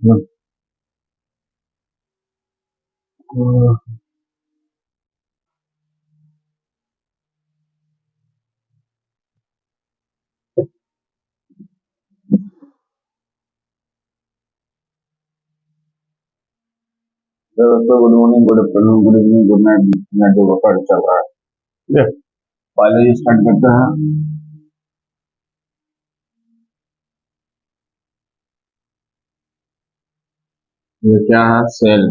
दोस्तों, good morning, good afternoon, good evening, good night. Net work चल रहा है। ठीक है, पहले स्टार्ट करते हैं। ये क्या है? सेल।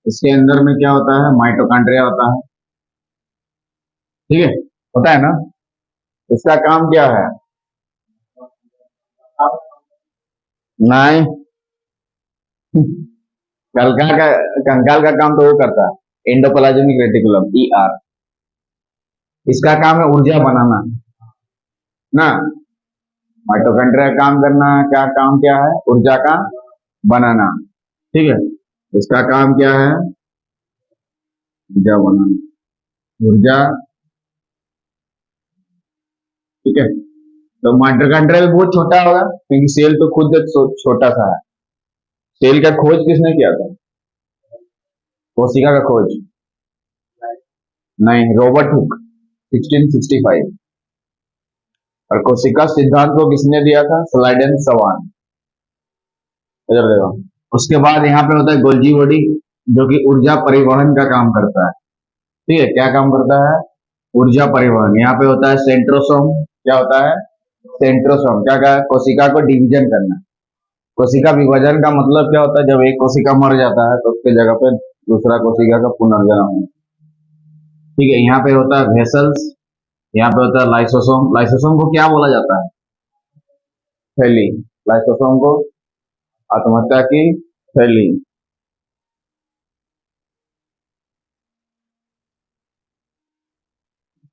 इसके अंदर में क्या होता है? माइटोकॉन्ड्रिया होता है। ठीक है, होता है ना? इसका काम क्या है? नहीं, कंकाल का कंकाल का काम तो वो करता है, एंडोप्लाज्मिक रेटिकुलम, ER। इसका काम है ऊर्जा बनाना ना। माइटोकॉन्ड्रिया का काम करना, क्या काम क्या है? ऊर्जा का बनाना। ठीक है, इसका काम क्या है? ऊर्जा बनाना, ऊर्जा। ठीक है, तो माइटोकॉन्ड्रिया भी बहुत छोटा होगा क्योंकि सेल तो खुद एक छोटा सा है। सेल का खोज किसने किया था? कोशिका का खोज? नहीं, रॉबर्ट हुक, 1665। और कोशिका सिद्धांत को किसने दिया था? स्लाइडन सवान। इधर देखो। उसके बाद यहाँ पे होता है गोल्जी बॉडी, जो कि ऊर्जा परिवहन का काम करता है। ठीक है, क्या काम करता है? ऊर्जा परिवहन। यहाँ पे होता है सेंट्रोसोम। क्या होता है? सेंट्रोसोम क्या है? कोशिका को डिवीजन करना। कोशिका विभाजन का मतलब क्या होता है? जब एक कोशिका मर जाता है तो उसके जगह पे दूसरा कोशिका का पुनर्जन्म होना। ठीक है, यहाँ पे होता है वेसल्स। यहाँ पे होता है लाइसोसोम। लाइसोसोम को क्या बोला जाता है? थैली। लाइसोसोम को आत्महत्या की थैली।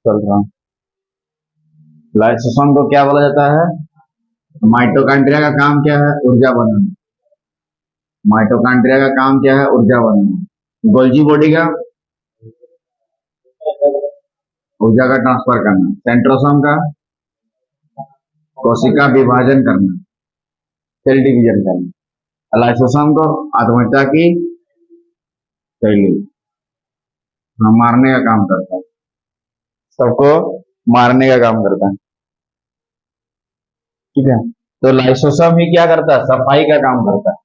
चल रहा। लाइसोसोम को क्या बोला जाता है? माइटोकॉन्ड्रिया का काम क्या है? ऊर्जा बनाना। माइटोकॉन्ड्रिया का काम क्या है? ऊर्जा बनाना। गोल्जी बॉडी का ऊर्जा का ट्रांसफर करना। सेंट्रोसोम का कोशिका विभाजन करना, सेल डिवीजन करना। लाइसोसोम को आत्महत्या की शैली, हाँ, मारने का काम करता है। सबको मारने का काम करता है। ठीक है, तो लाइसोसोम ही क्या करता है? सफाई का काम करता है।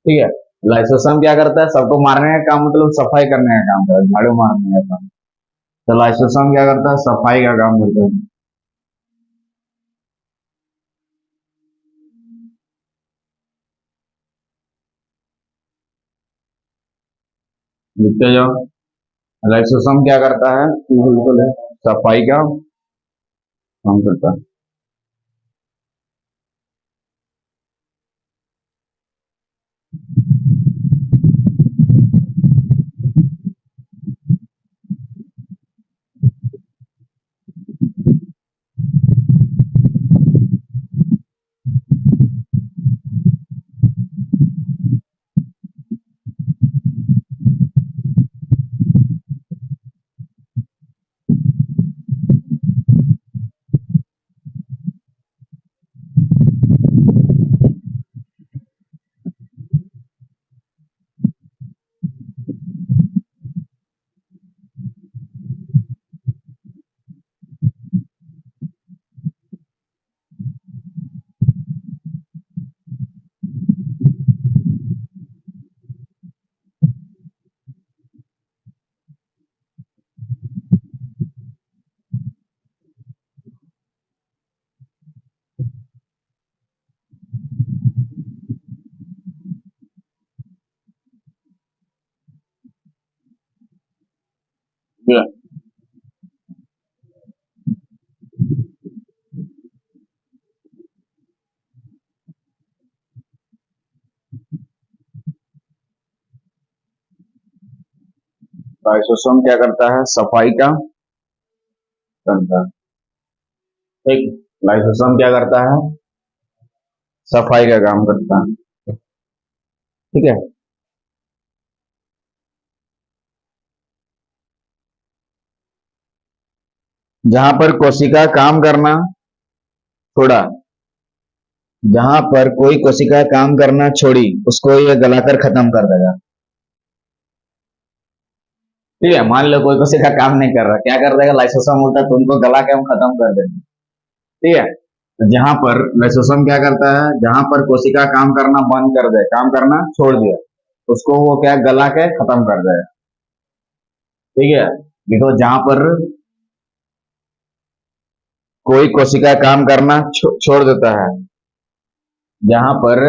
ठीक है, लाइसोसोम क्या करता है? सबको मारने का काम मतलब सफाई करने का काम करता है, झाड़ू मारने का काम। तो लाइसोसोम क्या करता है? सफाई का काम करता है। लिखते जाओ। लाइसोसोम क्या करता है? बिल्कुल है, सफाई का काम करता है। लाइसोसोम क्या करता है? सफाई का करता है। ठीक, लाइसोसोम क्या करता है? सफाई का काम करता है। ठीक है, जहां पर कोशिका काम करना छोड़ा, जहां पर कोई कोशिका काम करना छोड़ी उसको ये गलाकर खत्म कर देगा। ठीक है, मान लो कोई कोशिका काम नहीं कर रहा, क्या कर देगा, लाइसोसोम होता है तो उनको गला के हम खत्म कर देंगे। ठीक है, तो जहां पर लाइसोसोम क्या करता है, जहां पर कोशिका काम करना बंद कर दे, काम करना छोड़ दिया, उसको वो क्या गला के खत्म कर देगा। ठीक है, देखो जहां पर कोई कोशिका काम करना छोड़ देता है, जहां पर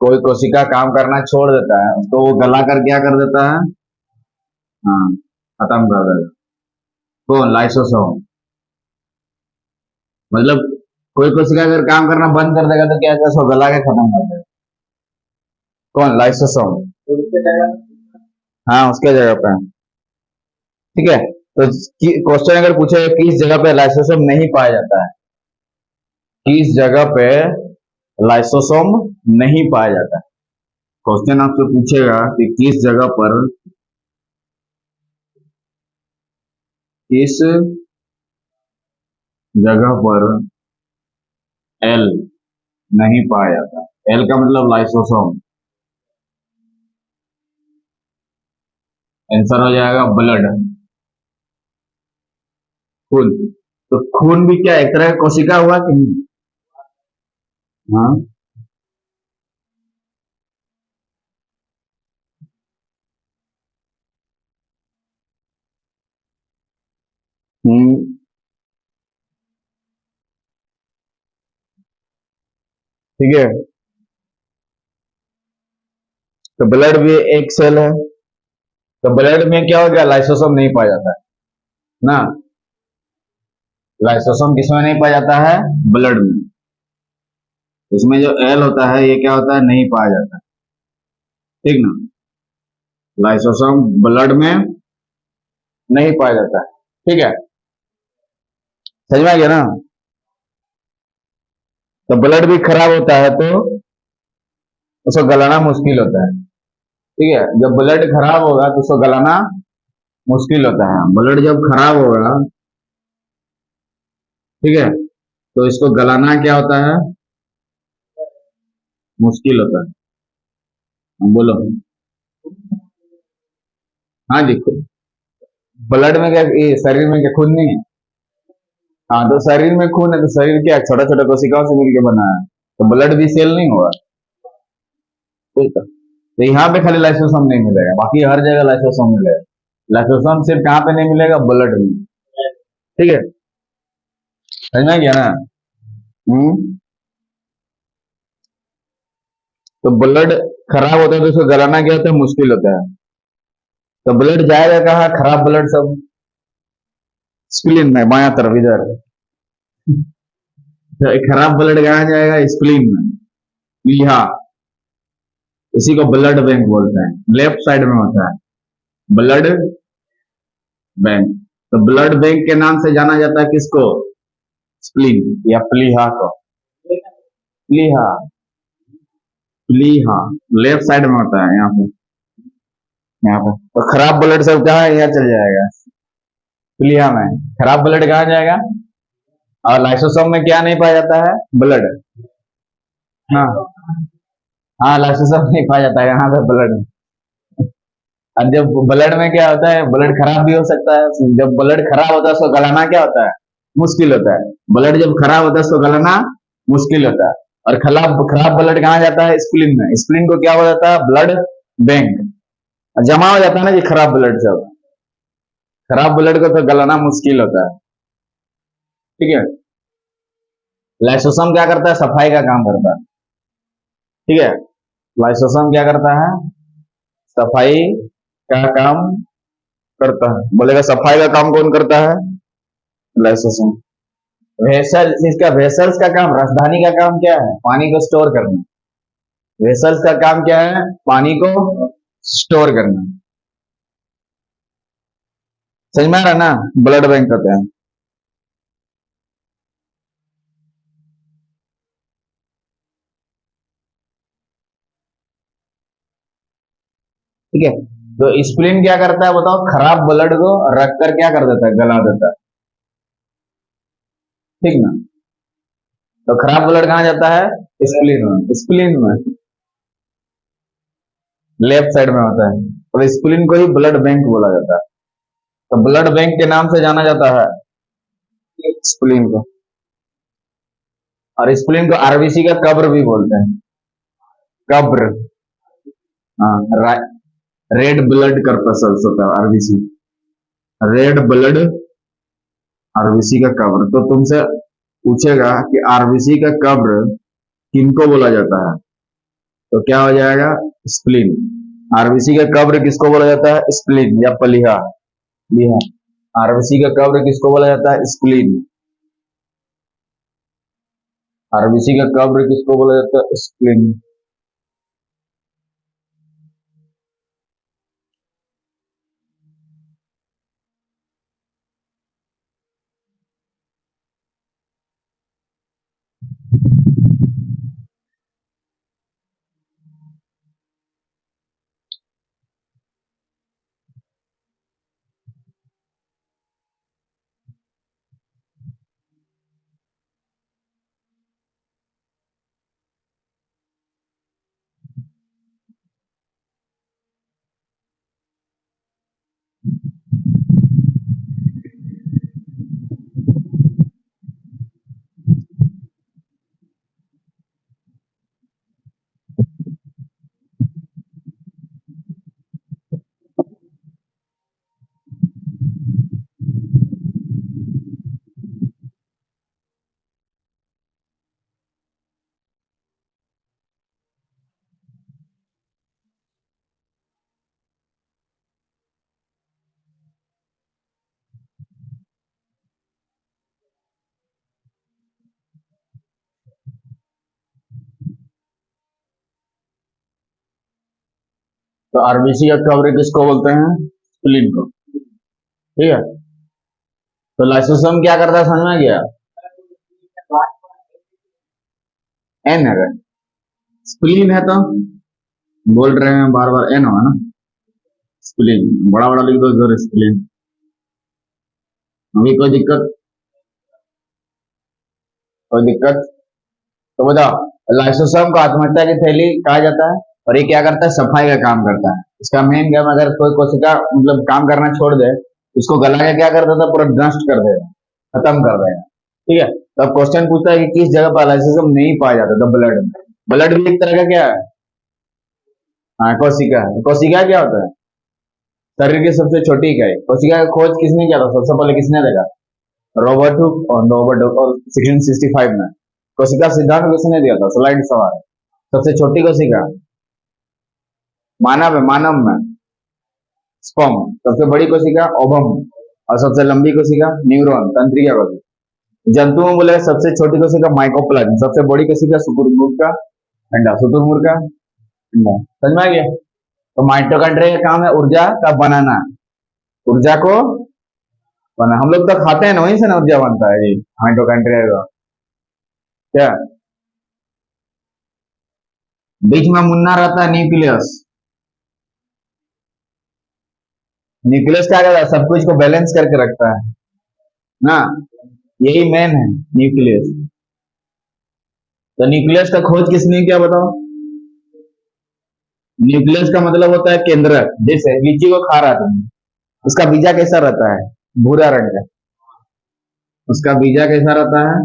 कोई कोशिका काम करना छोड़ देता है उसको वो गला कर क्या कर देता है, हाँ, खत्म कर देगा। कौन, लाइसोसोम। मतलब कोई कोशिका अगर काम करना बंद कर देगा तो क्या होगा, उसको गला के खत्म कर देगा। कौन, लाइसोसोम। हाँ, उसके जगह पे। ठीक है, तो क्वेश्चन अगर पूछे किस जगह पे लाइसोसोम नहीं पाया जाता है, किस जगह पे लाइसोसोम नहीं पाया जाता है, क्वेश्चन आपसे पूछेगा कि किस जगह पर, किस जगह पर एल नहीं पाया जाता। एल का मतलब लाइसोसोम। आंसर हो जाएगा ब्लड, खून। तो खून भी क्या एक तरह का कोशिका हुआ कि नहीं? हाँ। हम्म। ठीक है, तो ब्लड भी एक सेल है, तो ब्लड में क्या हो गया, लाइसोसोम नहीं पाया जाता है ना। लाइसोसोम किसमें नहीं पाया जाता है, ब्लड में। इसमें जो एल होता है ये क्या होता है, नहीं पाया जाता है। ठीक ना, लाइसोसोम ब्लड में नहीं पाया जाता है। ठीक है, समझ में आ गया ना। तो ब्लड भी खराब होता है तो उसको गलाना मुश्किल होता है। ठीक है, जब ब्लड खराब होगा तो उसको गलाना मुश्किल होता है। ब्लड जब खराब होगा, ठीक है, तो इसको गलाना क्या होता है, मुश्किल होता है। बोलो। हाँ जी, ब्लड में क्या, ये शरीर में क्या खून नहीं है? हाँ, तो शरीर में खून है तो शरीर क्या छोटा छोटा कोशिकाओं से मिलकर बना है, तो ब्लड भी सेल नहीं हुआ। ठीक है, तो यहाँ पे खाली लाइसोसोम नहीं मिलेगा, बाकी हर जगह लाइसोसोम मिलेगा। लाइसोसोम सिर्फ कहाँ पे नहीं मिलेगा, ब्लड में। ठीक है, समझ में आ गया ना। हम्म। तो ब्लड खराब होता है तो उसको गलाना क्या होता है, मुश्किल होता है। तो ब्लड जाएगा कहाँ, खराब ब्लड सब स्प्लीन में, बाया तरफ इधर। तो खराब ब्लड कहाँ जाएगा, स्प्लीन में, प्लीहा। इसी को ब्लड बैंक बोलते हैं, लेफ्ट साइड में होता है ब्लड बैंक। तो ब्लड बैंक के नाम से जाना जाता है किसको, स्प्लीन या प्लीहा को। प्लीहा, प्लीहा लेफ्ट साइड में होता है, यहाँ पे, यहाँ पे। तो खराब ब्लड सब कहाँ है, यहाँ चल जाएगा प्लीहा में। खराब ब्लड कहाँ जाएगा, और लाइसोसोम में क्या नहीं पाया जाता है, ब्लड। हाँ, हाँ, लाइसोसोम नहीं पाया जाता है यहाँ पे, ब्लड में। और जब ब्लड में क्या होता है, ब्लड खराब भी हो सकता है। जब ब्लड खराब होता है उसको गलाना क्या होता है, मुश्किल होता है। ब्लड जब खराब होता है उसको गलाना मुश्किल होता है। और खराब खराब ब्लड कहाँ जाता है, स्प्लीन में। स्प्लीन को क्या हो जाता है, ब्लड बैंक जमा हो जाता है ना जी, खराब ब्लड सब। खराब ब्लड को तो गलाना मुश्किल होता है। ठीक है, लाइसोसोम क्या करता है, सफाई का काम करता है। ठीक है, लाइसोसोम क्या करता है, सफाई का काम करता है। बोलेगा सफाई का काम कौन करता है, लाइसोसोम। वेसल, इसका वेसल्स का काम, राजधानी का काम क्या है, पानी को स्टोर करना। वेसल्स का काम क्या है, पानी को स्टोर करना। समझ में आ रहा ना, ब्लड बैंक होते हैं। ठीक है, तो स्प्लीन क्या करता है बताओ, खराब ब्लड को रख कर क्या कर देता है, गला देता है। ठीक ना, तो खराब ब्लड कहाँ जाता है? स्प्लीन में। स्प्लीन में लेफ्ट साइड में होता है। और स्प्लीन को ही ब्लड बैंक बोला जाता है। तो ब्लड बैंक के नाम से जाना जाता है स्प्लीन को। और स्प्लीन को आरबीसी का कब्र भी बोलते हैं। कब्र, हाँ, रेड ब्लड कर्पसल्स होता है आरबीसी। रेड ब्लड आरबीसी का कब्र। तो तुमसे पूछेगा कि आरबीसी का कब्र किनको बोला जाता है, तो क्या हो जाएगा? स्प्लीन। आरबीसी का कब्र किसको बोला जाता है? स्प्लीन या पलिहा। पलिहा। आरबीसी का कब्र किसको बोला जाता है? स्प्लीन। आरबीसी का कब्र किसको बोला जाता है? स्प्लीन। तो आरबीसी का कब्र किसको बोलते हैं? स्प्लीन को। ठीक है। तो लाइसोसोम क्या करता है, समझ में आ गया? एन है। स्प्लीन है तो बोल रहे हैं बार बार, एन होगा ना। स्प्लीन बड़ा बड़ा लिख दो इधर, स्प्लीन। अभी कोई दिक्कत? कोई दिक्कत? तो बताओ, लाइसोसोम को आत्महत्या की थैली कहा जाता है, और ये क्या करता है? सफाई का काम करता है। इसका मेन काम, अगर कोई कोशिका मतलब काम करना छोड़ दे, इसको गला के क्या कर देता है? पूरा नष्ट कर देगा, खत्म कर देगा। ठीक है। तो अब क्वेश्चन पूछता है कि किस जगह पर लाइसोसोम नहीं पाया जाता? तो ब्लड में। ब्लड भी एक तरह का क्या है? हाँ, कोशिका है। कोशिका क्या होता है? शरीर की सबसे छोटी इकाई। कोशिका का खोज किसने किया था? सबसे पहले किसने देखा? रॉबर्ट हुक और रॉबर्ट हुक, और 1665 में। कोशिका सिद्धांत किसने दिया था? स्लाइड सवाल। सबसे छोटी कोशिका मानव है, मानव में स्पर्म। सबसे बड़ी कोशिका ओवम, और सबसे लंबी कोशिका न्यूरॉन, तंत्रिका कोशिका। जंतु में बोले सबसे छोटी कोशिका माइकोप्लाज्म, सबसे बड़ी कोशिका शुतुरमुर्ग का अंडा। शुतुरमुर्ग का अंडा। समझ में आ गया? तो माइटोकॉन्ड्रिया का काम है ऊर्जा का बनाना, ऊर्जा को बना। हम लोग तो खाते हैं ना, वहीं से ना ऊर्जा बनता है जी, माइटोकॉन्ड्रिया का। क्या बीच में मुन्ना रहता है? न्यूक्लियस। न्यूक्लियस क्या करता है? सब कुछ को बैलेंस करके रखता है ना, यही मेन है न्यूक्लियस। तो न्यूक्लियस का खोज किसने किया बताओ? न्यूक्लियस का मतलब होता है केंद्रक। जैसे लीची को खा रहा था, उसका बीजा कैसा रहता है? भूरा रंग का। उसका बीजा कैसा रहता है?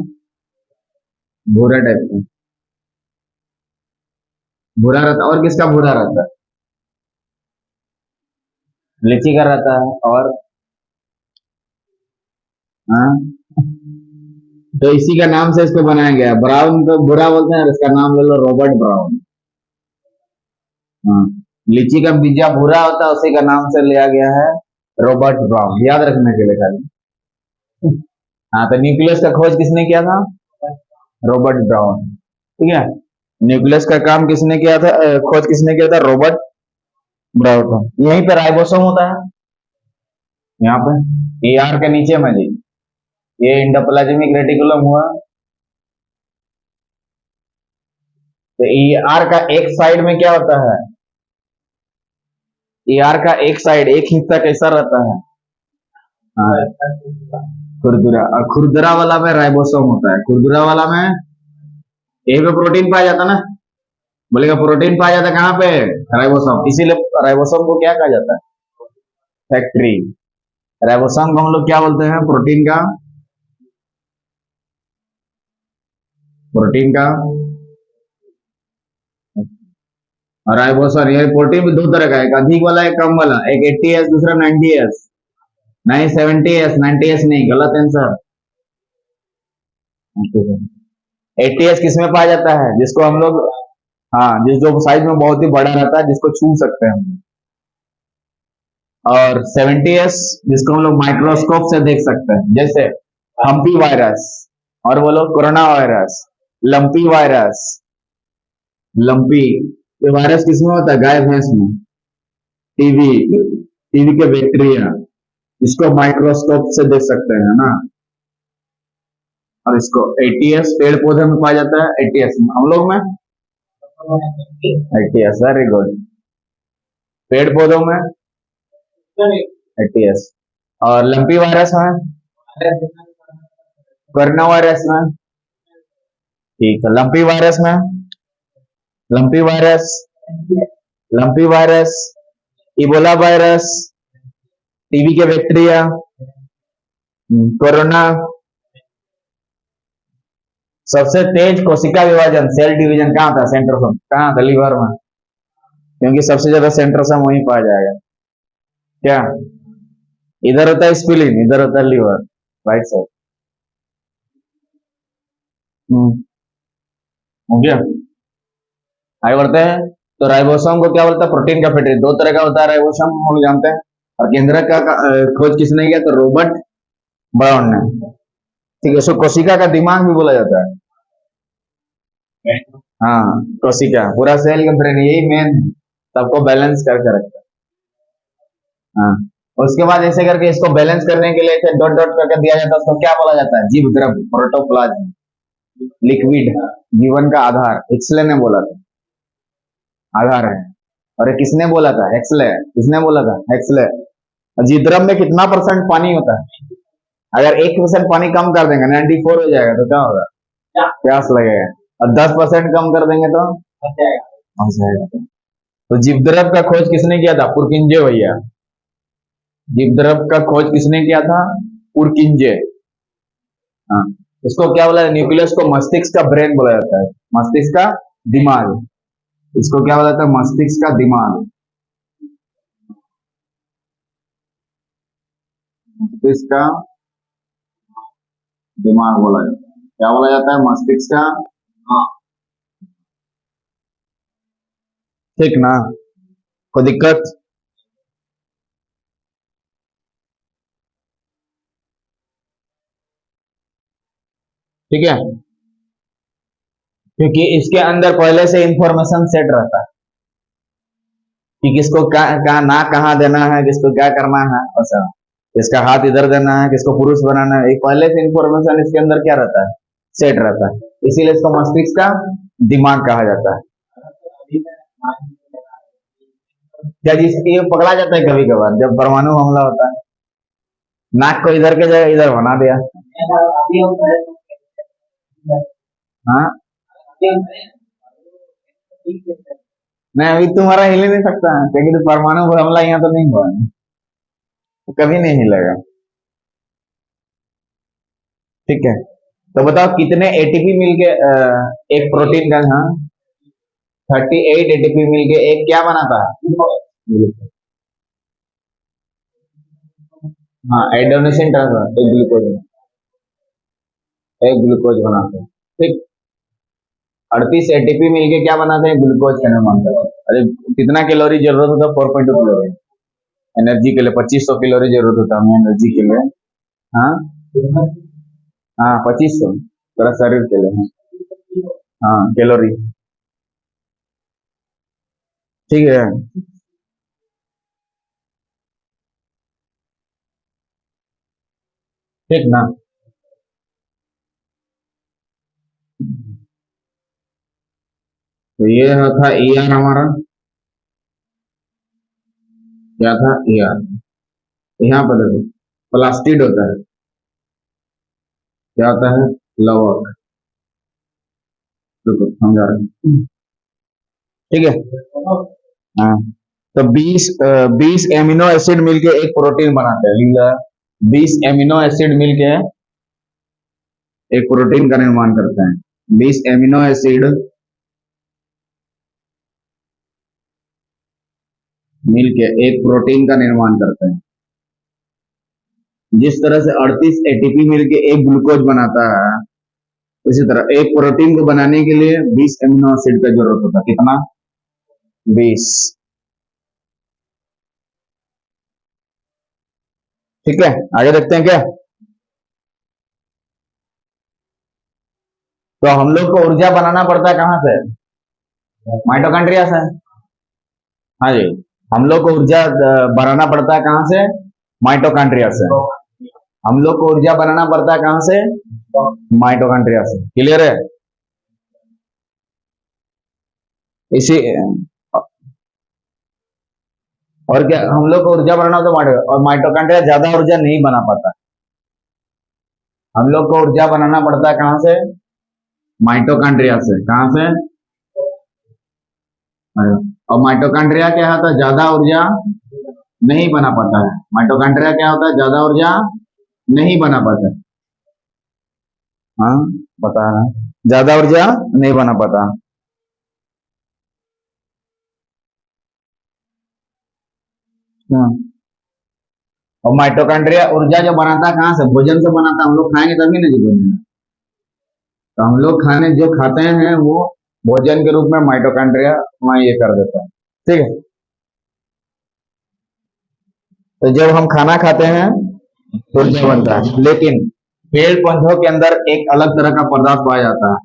भूरा टाइप का। भूरा रहता है। और किसका भूरा रहता है? लीची का रहता है। और हाँ, तो इसी का नाम से इसको बनाया गया। ब्राउन को बुरा बोलते हैं, इसका नाम ले लो रॉबर्ट ब्राउन। हाँ, लीची का बीजा भूरा होता है, उसी का नाम से लिया गया है रॉबर्ट ब्राउन, याद रखने के लिए खाली। हाँ, तो न्यूक्लियस का खोज किसने किया था? Robert brown. ठीक है। न्यूक्लियस का काम किसने किया था? खोज किसने किया था? Robert brown. यहीं पे राइबोसोम होता है, यहाँ पे ER के नीचे में जी। ये इंडोप्लाज्मिक रेटिकुलम हुआ। तो ER का एक साइड में क्या होता है? ER का एक साइड, एक हिस्सा कैसा रहता है? हाँ, खुरदुरा। और खुरदुरा वाला में राइबोसोम होता है। खुरदुरा वाला में ए पे प्रोटीन पाया जाता ना, बोलेगा प्रोटीन पाया जाता कहाँ पे, राइबोसोम, इसीलिए राइबोसोम को क्या कहा जाता है, फैक्ट्री। राइबोसोम को हम लोग क्या बोलते हैं, प्रोटीन का राइबोसोम। ये प्रोटीन भी दो तरह का है, एक अधिक वाला एक कम वाला, एक 80S दूसरा 90S। नहीं 70S, 90S नहीं, गलत आंसर। 80S किसमें पाया जाता है, जिसको हम लोग, हाँ, जिस जो साइज में बहुत ही बड़ा रहता है, जिसको छू सकते हैं हम। और 70S जिसको हम लोग माइक्रोस्कोप से देख सकते हैं, जैसे हम्पी वायरस, और बोलो corona virus, lumpy virus. Lumpy, ये वायरस किसमें होता है, गाय भैंस में। टीवी, टीवी के बैक्टीरिया, इसको माइक्रोस्कोप से देख सकते हैं ना। और इसको 80S पेड़ पौधे में पाया जाता है, 80S हम लोग में, 80S वेरी गुड, पेड़ पौधों में 80S। और लंपी वायरस में, कोरोना वायरस में, ठीक है, लंपी वायरस में, lumpy virus, lumpy virus, Ebola virus, TB के बैक्टीरिया, कोरोना। सबसे तेज कोशिका विभाजन, सेल डिवीजन कहाँ था, सेंट्रोसोम कहाँ था, लीवर में, क्योंकि सबसे ज्यादा सेंट्रोसोम वहीं पाया जाएगा। क्या, इधर होता है स्प्लीन, इधर होता है लीवर, राइट साइड। हो गया, आगे बढ़ते हैं। तो राइबोसोम को क्या बोलता है, प्रोटीन का फैक्ट्री। दो तरह का होता है राइबोसोम, हम लोग जानते हैं। और केंद्रक का खोज किसने किया, तो रॉबर्ट ब्राउन ने। ठीक है, इसको कोशिका का दिमाग भी बोला जाता है। हाँ, कोशिका पूरा सेल का ब्रेन, यही मेन सबको बैलेंस करके रखता है। हाँ, उसके बाद ऐसे करके इसको बैलेंस करने के लिए ऐसे डॉट डॉट करके दिया जाता है, उसको क्या बोला जाता है, जीव द्रव्य, प्रोटोप्लाज्म, लिक्विड, जीवन का आधार, एक्सले ने बोला था, आधार है। और ये किसने बोला था, एक्सले, किसने बोला था, एक्सले। जीव द्रव्य में कितना परसेंट पानी होता है, अगर 1% पानी कम कर देंगे 94 हो जाएगा, तो क्या होगा, प्यास लगेगा। और 10% कम कर देंगे तो हो जाएगा। तो जीव द्रव्य का खोज किसने किया था, पुरकिंजे भैया। जीव द्रव्य का खोज किसने किया था, पुरकिंजे। हाँ, इसको क्या बोला, न्यूक्लियस को मस्तिष्क का ब्रेन बोला जाता है, मस्तिष्क का दिमाग, इसको क्या बोला जाता है, मस्तिष्क का दिमाग, मस्तिष्क का दिमाग बोला जाता है। क्या बोला जाता है, मस्तिष्क का, हाँ, ठीक ना, कोई दिक्कत। ठीक है, क्योंकि इसके अंदर पहले से इंफॉर्मेशन सेट रहता है कि किसको ना कहाँ देना है, किसको क्या करना है, ऐसा, किसका हाथ इधर देना है, किसको पुरुष बनाना है, एक पहले से इंफॉर्मेशन इसके अंदर क्या रहता है, सेट रहता है, इसीलिए इसको मस्तिष्क का दिमाग कहा जाता है। क्या जिस ये पकड़ा जाता है कभी कभार जब परमाणु हमला होता है, नाक को इधर के जगह इधर बना दिया। हाँ, नहीं अभी तुम्हारा हिल ही नहीं सकता है, क्योंकि तो परमाणु हमला यहाँ तो नहीं हुआ है, तो कभी नहीं हिलेगा। ठीक है, तो बताओ कितने एटीपी मिलके एक प्रोटीन का, हाँ, 38 एटीपी मिलके एक क्या बनाता है, हाँ, एडेनोसिन ट्रांसफर, एक ग्लूकोज बनाते हैं। ठीक, 38 एटीपी मिलके क्या बनाते हैं, ग्लूकोज का निर्माण करते हैं। अरे कितना कैलोरी जरूरत होता है, 4.2 कैलोरी एनर्जी के लिए, 2500 कैलोरी जरूरत होता है हमें एनर्जी के लिए। हाँ, हाँ 2500 पूरा शरीर के लिए, हाँ कैलोरी। ठीक है, ठीक ना। तो ये था ईआर हमारा, क्या था, ईआर। यहाँ पर देखो, प्लास्टिड होता है, क्या होता है, लवक। रुको समझा रहे हैं। ठीक है। हाँ, तो 20 एमिनो एसिड मिलके एक प्रोटीन बनाते हैं, लिख लो। 20 एमिनो एसिड मिलके एक प्रोटीन का निर्माण करते हैं। 20 एमिनो एसिड मिलके एक प्रोटीन का निर्माण करते हैं। जिस तरह से 38 एटीपी मिलके एक ग्लूकोज बनाता है, उसी तरह एक प्रोटीन को बनाने के लिए 20 एमिनो एसिड का जरूरत होता है। कितना? 20। ठीक है, आगे देखते हैं क्या। तो हम लोग को ऊर्जा बनाना पड़ता है कहां से? माइटोकॉन्ड्रिया से। हाँ जी, हम लोग को ऊर्जा बनाना पड़ता है कहां से? माइटोकॉन्ड्रिया से। हम लोग को ऊर्जा बनाना पड़ता है कहां से? माइटोकॉन्ड्रिया से। क्लियर है? इसी और क्या, हम लोग को ऊर्जा बनाना तो और माइटोकॉन्ड्रिया ज्यादा ऊर्जा नहीं बना पाता। हम लोग को ऊर्जा बनाना पड़ता है कहां से? माइटोकॉन्ड्रिया से। कहां से? और माइटोकॉन्ड्रिया क्या होता है? ज्यादा ऊर्जा नहीं बना पाता है। माइटोकॉन्ड्रिया क्या होता है? ज्यादा ऊर्जा नहीं बना पाता है। हाँ, बता रहा है, ज्यादा ऊर्जा नहीं बना पाता। हाँ। और माइटोकॉन्ड्रिया ऊर्जा जो बनाता है कहाँ से? भोजन से बनाता है। हम लोग खाएंगे तभी ना जी बनेगा। तो हम लोग खाने जो खाते हैं वो भोजन के रूप में माइटोकॉन्ड्रिया वहाँ ये कर देता है। ठीक है, तो जब हम खाना खाते हैं तो ऊर्जा बनता है, लेकिन पेड़ पौधों के अंदर एक अलग तरह का पदार्थ पाया जाता है।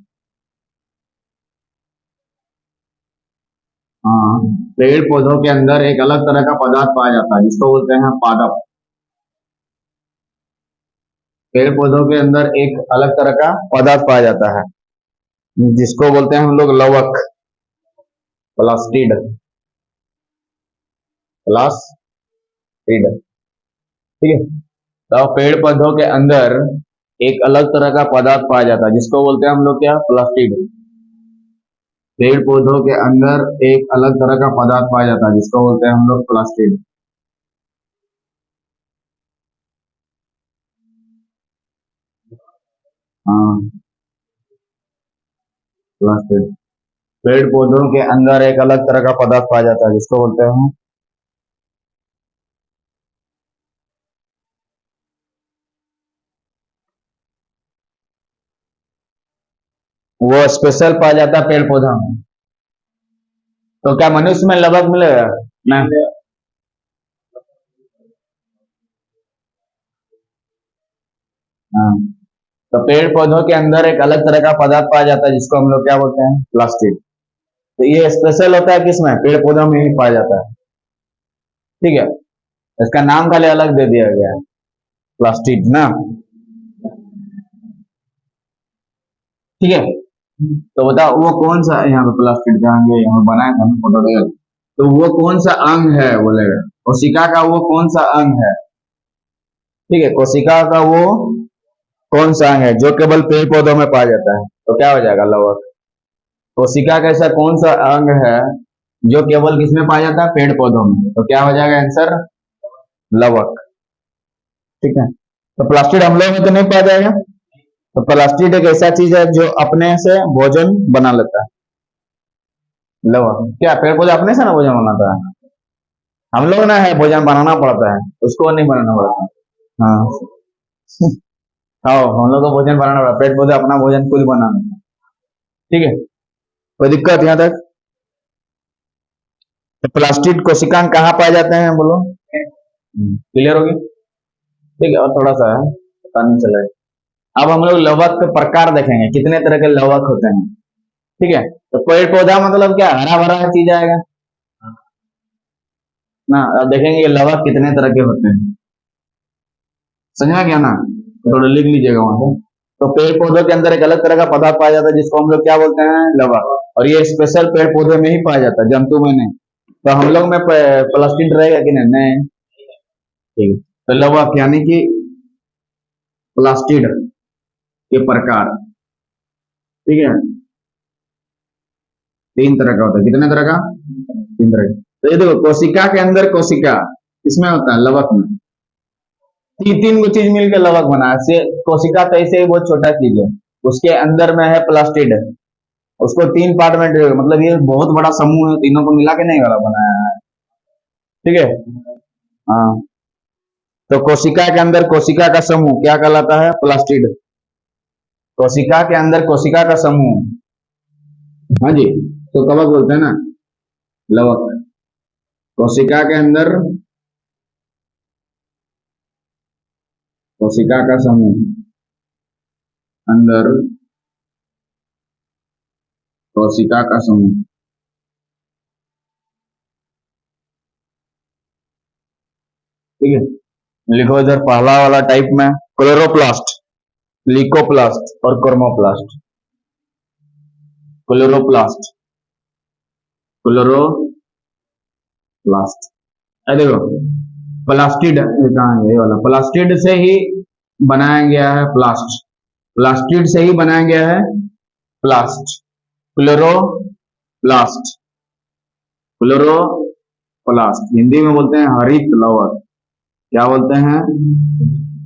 हाँ, पेड़ पौधों के अंदर एक अलग तरह का पदार्थ पाया जाता है जिसको बोलते हैं पादप। पेड़ पौधों के अंदर एक अलग तरह का पदार्थ पाया जाता है जिसको बोलते हैं हम लोग लवक, प्लास्टिड। प्लास्टिड। ठीक है, तो पेड़ पौधों के अंदर एक अलग तरह का पदार्थ पाया जाता है जिसको बोलते हैं हम लोग क्या? प्लास्टिड। पेड़ पौधों के अंदर एक अलग तरह का पदार्थ पाया जाता है जिसको बोलते हैं हम लोग प्लास्टिड। हाँ, प्लास्टिड। पेड़ पौधों के अंदर एक अलग तरह का पदार्थ पाया जाता है जिसको बोलते हैं, वो स्पेशल पाया जाता है पेड़ पौधा में। तो क्या मनुष्य में लवक मिलेगा? नहीं। हाँ, तो पेड़ पौधों के अंदर एक अलग तरह का पदार्थ पाया जाता है जिसको हम लोग क्या बोलते हैं? प्लास्टिड। तो ये स्पेशल होता है किसमें? पेड़ पौधों में ही पाया जाता है। ठीक है, इसका नाम खाली अलग दे दिया गया है, प्लास्टिड ना। ठीक है, तो बताओ वो कौन सा, यहाँ पे प्लास्टिड जाएंगे, यहाँ बनाया था फोटो देगा, तो वो कौन सा अंग है बोलेगा? कोशिका का वो कौन सा अंग है? ठीक है, कोशिका का वो कौन सा अंग है जो केवल पेड़ पौधों में पाया जाता है? तो क्या हो जाएगा? लवक। कोशिका का ऐसा कौन सा अंग है जो केवल किसमें पाया जाता है? पेड़ पौधों में। तो क्या हो जाएगा आंसर? लवक। ठीक है, तो प्लास्टिड हम लोग में तो नहीं पाया जाएगा। तो प्लास्टिड एक ऐसा चीज है जो अपने से भोजन बना लेता है। लवक क्या पेड़ पौधे अपने से ना भोजन बनाता है? हम लोग ना है भोजन बनाना पड़ता है, उसको नहीं बनाना पड़ता। हाँ। हाँ, हम लोग को भोजन बनाना पड़ता है, पेड़ पौधे अपना भोजन खुद बनाना। ठीक है, कोई दिक्कत यहाँ तक? तो प्लास्टिड कोशिकांग कहाँ पाए जाते हैं बोलो? क्लियर होगी? ठीक है, और थोड़ा सा है, पता नहीं चला। अब हम लोग लवक के प्रकार देखेंगे, कितने तरह के लवक होते हैं। ठीक है, तो पेड़ पौधा मतलब क्या? हरा भरा चीज आएगा ना। अब देखेंगे ये लवक कितने तरह के होते हैं। समझ में गया ना? थोड़ा लिख लीजिएगा वहां पे। तो पेड़ पौधों के अंदर एक अलग तरह का पदार्थ पाया जाता है जिसको हम लोग क्या बोलते हैं? लवक। और ये स्पेशल पेड़ पौधे में ही पाया जाता है, जंतु में नहीं। तो हम लोग में प्लास्टिड रहेगा कि नहीं? नहीं। ठीक है, तो लवक यानी कि प्लास्टिड के प्रकार। ठीक है, तीन तरह का होता है। कितने तरह का? तीन तरह का। तो ये देखो, कोशिका के अंदर कोशिका किसमें होता है? लवक में। तीन तीन को चीज मिलकर लवक बना है। कोशिका तो ऐसे ही बहुत छोटा चीज है। उसके अंदर में है प्लास्टिड, उसको तीन पार्ट में मतलब ये बहुत बड़ा समूह है, तीनों को मिला के नहीं वाला बनाया है। ठीक है। हाँ, तो कोशिका के अंदर कोशिका का समूह क्या कहलाता है? प्लास्टिड। कोशिका के अंदर कोशिका का समूह, हाँ जी, तो कवक बोलते हैं ना, लवक। कोशिका के अंदर कोशिका का समूह, अंदर कोशिका का समूह। ठीक है, लिखो इधर पहला वाला टाइप में क्लोरोप्लास्ट, लिकोप्लास्ट और क्रोमोप्लास्ट। क्लोरोप्लास्ट, क्लोरोप्लास्ट, देखो प्लास्टिड कहाँ है? ये वाला प्लास्टिड से ही बनाया गया है प्लास्ट, प्लास्टिड से ही बनाया गया है प्लास्ट, क्लोरोप्लास्ट, क्लोरोप्लास्ट। हिंदी में बोलते हैं हरित लवक। क्या बोलते हैं?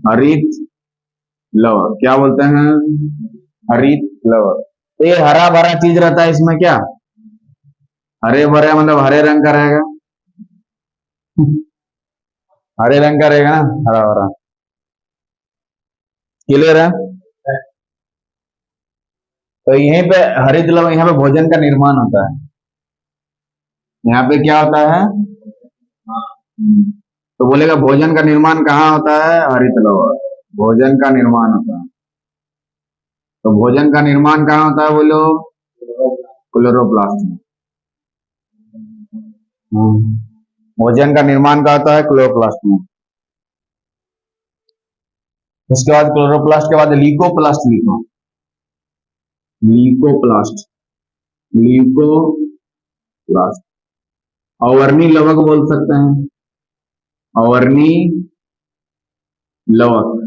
हरित लवक। क्या बोलते हैं? हरित लवक। तो ये हरा भरा चीज रहता है इसमें क्या? हरे भरे मतलब हरे रंग का रहेगा, हरे रंग का रहेगा ना, हरा भरा। क्लियर है? तो यहीं पे हरित लवक, यहाँ पे भोजन का निर्माण होता है। यहाँ पे क्या होता है? तो बोलेगा भोजन का निर्माण कहाँ होता है? हरित लवक। भोजन का निर्माण होता है। तो भोजन का निर्माण कहाँ होता है बोलो? क्लोरोप्लास्ट में। भोजन का निर्माण कहाँ होता है? क्लोरोप्लास्ट में। उसके बाद क्लोरोप्लास्ट के बाद लीकोप्लास्ट। लिखो, लीकोप्लास्ट, लीकोप्लास्ट। अवर्णी लवक बोल सकते हैं, अवर्णी लवक।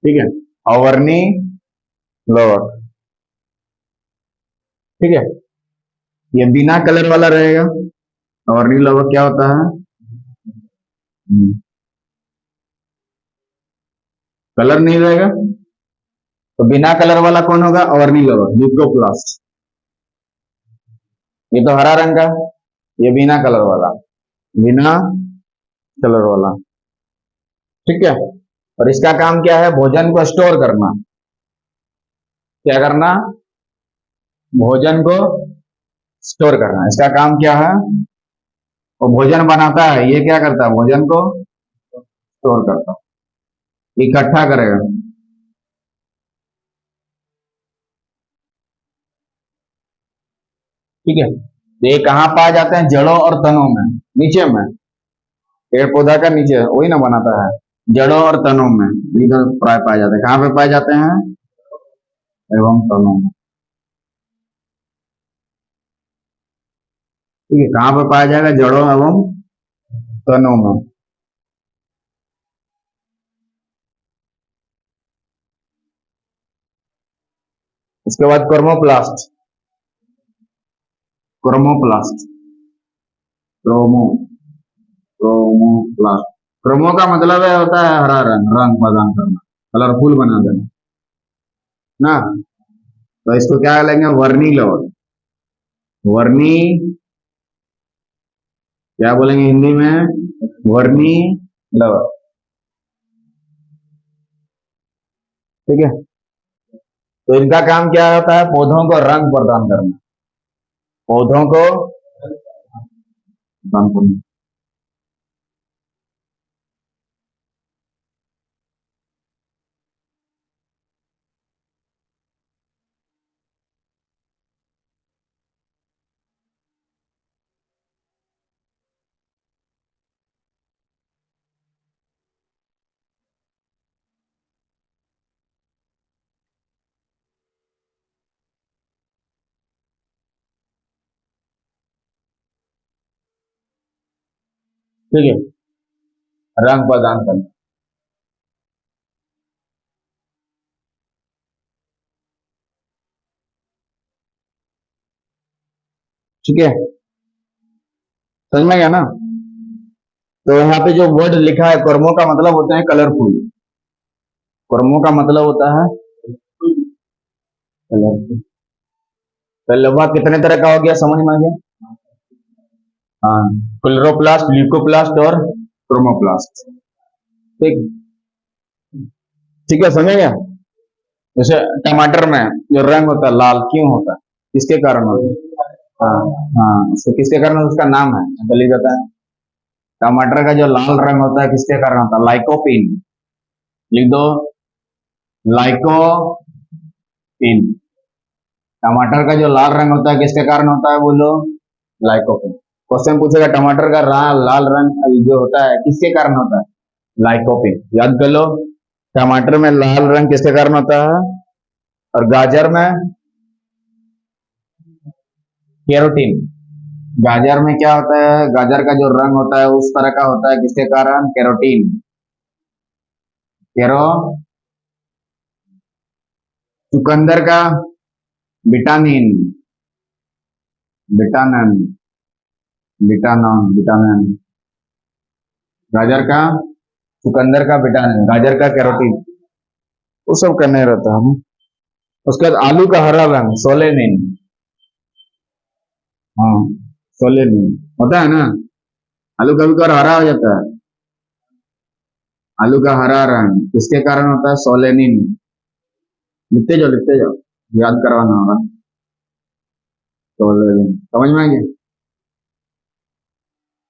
ठीक है, अवर्णी लवक। ठीक है, ये बिना कलर वाला रहेगा। अवर्णी लवक क्या होता है? कलर नहीं रहेगा। तो बिना कलर वाला कौन होगा? अवर्णी लवक, ल्यूकोप्लास्ट। ये तो हरा रंग का, ये बिना कलर वाला, बिना कलर वाला। ठीक है, और इसका काम क्या है? भोजन को स्टोर करना। क्या करना? भोजन को स्टोर करना, इसका काम क्या है? वो भोजन बनाता है, ये क्या करता है? भोजन को स्टोर करता है, इकट्ठा करेगा। ठीक है, तो ये कहाँ पाए जाते हैं? जड़ों और तनों में, नीचे में, पेड़ पौधा का नीचे वही ना बनाता है, जड़ों और तनों में इधर प्राय पाए जाते हैं। कहाँ पे पाए जाते हैं? एवं तनों में। ठीक है, कहाँ पे पाया जाएगा? जड़ों एवं तनों में। उसके बाद chromoplast, chromoplast, chromo chromoplast. Chromo का मतलब है होता है हरा रंग, रंग प्रदान करना, कलरफुल बना देना ना। तो इसको क्या लेंगे? वर्णी लवक। वर्णी, क्या बोलेंगे हिंदी में? वर्णी लवक। ठीक है, तो इनका काम क्या होता है? पौधों को रंग प्रदान करना, पौधों को प्रदान करना। ठीक है, रंग प्रदान करना। ठीक है, समझ में गया ना। तो यहाँ पे जो वर्ड लिखा है कर्मों का मतलब होता है कलरफुल। कर्मों का मतलब होता है कलरफुल। तो लवा कितने तरह का हो गया, समझ में आ गया। हाँ, क्लोरोप्लास्ट, ल्यूकोप्लास्ट और क्रोमोप्लास्ट। ठीक, ठीक है, समझ गया। जैसे टमाटर में जो रंग होता है लाल क्यों होता है, किसके कारण होता है। हाँ, हाँ, उसको किसके कारण, उसका नाम है, तो लिख देता है। टमाटर का जो लाल रंग होता है किसके कारण होता है, लाइकोपिन। लिख दो, लाइकोपिन। टमाटर का जो लाल रंग होता है किसके कारण होता है, बोलो, लाइकोपिन। क्वेश्चन पूछेगा टमाटर का लाल रंग जो होता है किसके कारण होता है, लाइकोपिन। याद कर लो, टमाटर में लाल रंग किसके कारण होता है, और गाजर में कैरोटीन। गाजर में क्या होता है, गाजर का जो रंग होता है उस तरह का होता है किसके कारण, कैरोटीन। कैरो, चुकंदर का विटामिन, विटामिन, विटामिन, विटामिन। गाजर का, चुकंदर का विटामिन, गाजर का कैरोटीन, वो सब करने रहता है। उसके बाद आलू का हरा रंग, सोलेनिन। हाँ, सोलेनिन होता है ना। आलू कभी कभार हरा हो जाता है। आलू का हरा रंग किसके कारण होता है, सोलेनिन। लिखते जाओ, लिखते जाओ, याद करवाना होगा। सोलेनिन, समझ में आ गया।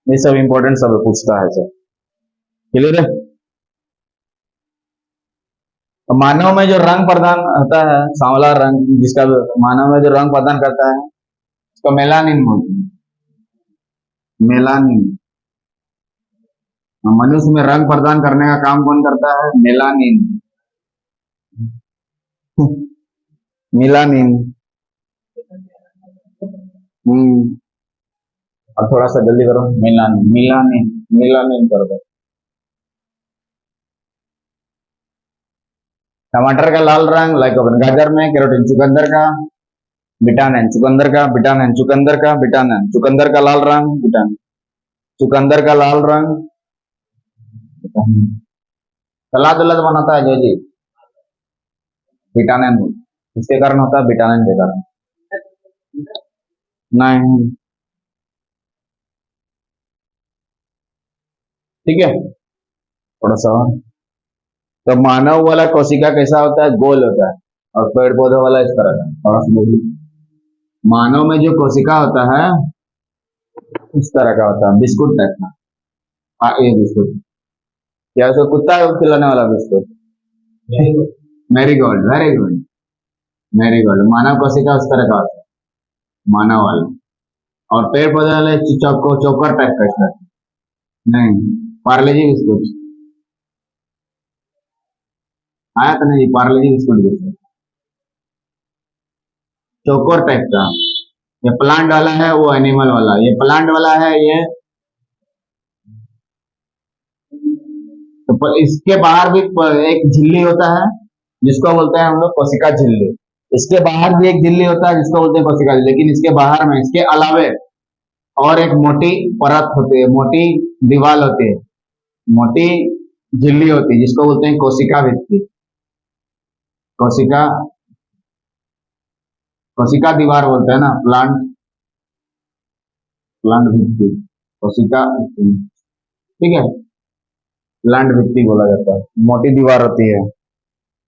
ये सब इंपॉर्टेंट सब पूछता है सर, क्लियर है। तो मानव में जो रंग प्रदान होता है, सांवला रंग जिसका मानव में जो रंग प्रदान करता है उसको मेलानिन बोलते हैं, मेलानिन। मनुष्य में रंग प्रदान करने का काम कौन करता है, मेलानिन। मेलानिन। हम्म, और थोड़ा सा जल्दी करो, मेलानिन, मेलानिन, मेलानिन कर दो। टमाटर का लाल रंग लाइकोपिन, गाजर में कैरोटीन, चुकंदर का विटामिन, चुकंदर का विटामिन, चुकंदर का विटामिन, चुकंदर का लाल रंग विटामिन, चुकंदर का लाल रंग विटामिन। सलाद वलाद बनाता है जो जी, विटामिन किसके कारण होता है, विटामिन के कारण। नहीं, ठीक है, थोड़ा सा और। तो मानव वाला कोशिका कैसा होता है, गोल होता है, और पेड़ पौधों वाला इस तरह का, थोड़ा सा बोलिए। मानव में जो कोशिका होता है इस तरह का होता है, बिस्कुट टाइप का। हाँ, ये बिस्कुट, क्या उसको कुत्ता खिलाने वाला biscuit. Marie Gold, very good, Marie Gold. मानव कोशिका उस तरह का होता है, मानव वाला। और पेड़ पौधे वाले चौको चौकर टाइप का होता है। नहीं, पार्ले जी बिस्कुट आया तो नहीं, पार्ले जी बिस्कुट जैसे चौकोर टाइप का। ये प्लांट वाला है, वो एनिमल वाला। ये प्लांट वाला है ये। तो इसके बाहर भी एक झिल्ली होता है जिसको बोलते हैं हम लोग कोशिका झिल्ली। इसके बाहर भी एक झिल्ली होता है जिसको बोलते हैं कोशिका झिल्ली। लेकिन इसके बाहर में, इसके अलावे और एक मोटी परत होती है, मोटी दीवार होती है, मोटी झिल्ली होती है जिसको बोलते हैं कोशिका भित्ति। कोशिका, कोशिका दीवार बोलते हैं ना, प्लांट, प्लांट भित्ति, कोशिका भित्ति, ठीक है। प्लांट भित्ति बोला जाता है, मोटी दीवार होती है,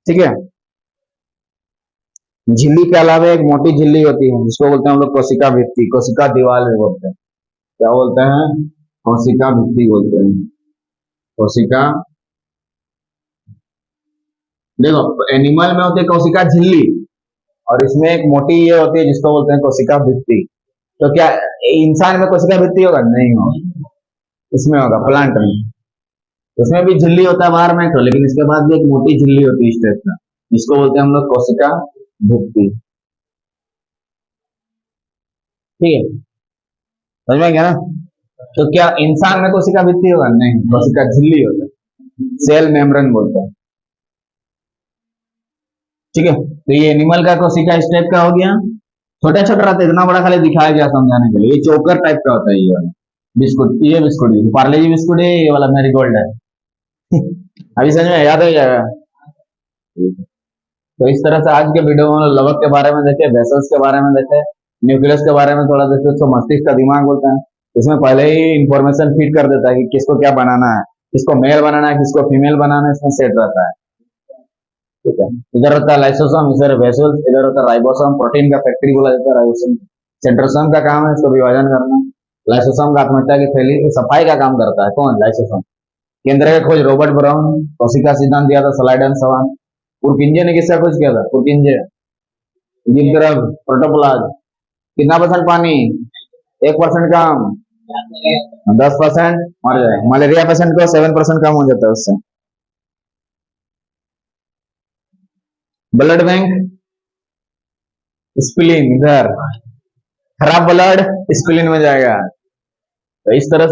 ठीक है। झिल्ली के अलावा एक मोटी झिल्ली होती है जिसको बोलते हैं हम लोग कोशिका भित्ति, कोशिका दीवार भी बोलते हैं। क्या बोलते हैं, कोशिका भित्ति बोलते हैं, कोशिका। देखो, एनिमल में होती है कोशिका झिल्ली, और इसमें एक मोटी ये होती है जिसको बोलते हैं कोशिका भित्ति। तो क्या इंसान में कोशिका भित्ति होगा, नहीं होगा, इसमें होगा, प्लांट में। उसमें भी झिल्ली होता है बाहर में तो, लेकिन इसके बाद भी एक मोटी झिल्ली होती है इस टाइप का, जिसको बोलते हैं हम लोग कोशिका भित्ति, ठीक है, समझ में गया ना। तो क्या इंसान में कोशिका भित्ति होगा, नहीं, कोशिका झिल्ली होता है, सेल मेम्ब्रेन बोलते हैं, ठीक है। तो ये एनिमल का कोशिका इस टाइप का हो गया, छोटा छोटा रहता है, इतना बड़ा खाली दिखाया गया समझाने के लिए। ये चोकर टाइप का होता है ये वाला बिस्कुट, ये बिस्कुट पार्ले जी बिस्कुट है, ये वाला मैरीगोल्ड है। अभी समझ में याद हो जाएगा। तो इस तरह से आज के वीडियो में लवक के बारे में देखे, वेसल्स के बारे में देखे, न्यूक्लियस के बारे में थोड़ा देखे, उसको मस्तिष्क का दिमाग बोलते हैं। इसमें पहले ही इंफॉर्मेशन फीड कर देता है कि किसको क्या बनाना है, किसको मेल बनाना है, किसको फीमेल बनाना है, इसमें सेट रहता है। ठीक है, इधर होता है लाइसोसोम, इधर वेसल्स, इधर होता है राइबोसोम, प्रोटीन का फैक्ट्री बोला जाता है राइबोसोम। सेंट्रोसोम का काम है इसको विभाजन करना। लाइसोसोम का आत्महत्या की थैली की सफाई का काम करता है कौन, लाइसोसोम। केंद्र का खोज रॉबर्ट ब्राउन, कोशिका सिद्धांत दिया था सलाइडन सवान। पुरकिंजे ने किसका खोज किया था, पुरकिंजे। गिब्बरब, प्रोटोप्लाज। कितना परसेंट पानी, 1% कम, 10% मर जाए। मलेरिया पेशेंट को 7% कम हो जाता है उससे। ब्लड बैंक, स्प्लीन, इधर खराब ब्लड स्प्लीन में जाएगा। तो इस तरह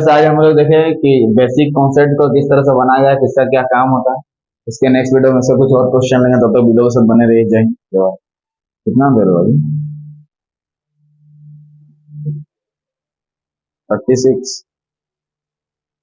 से आज हम लोग देखे कि बेसिक कॉन्सेप्ट को किस तरह से बनाया जाए, किसका क्या काम होता है। इसके नेक्स्ट वीडियो में से कुछ और क्वेश्चन लेंगे, तब तक वीडियो के साथ बने रहिए। जय हिंद। कितना देर हुआ अभी, 36।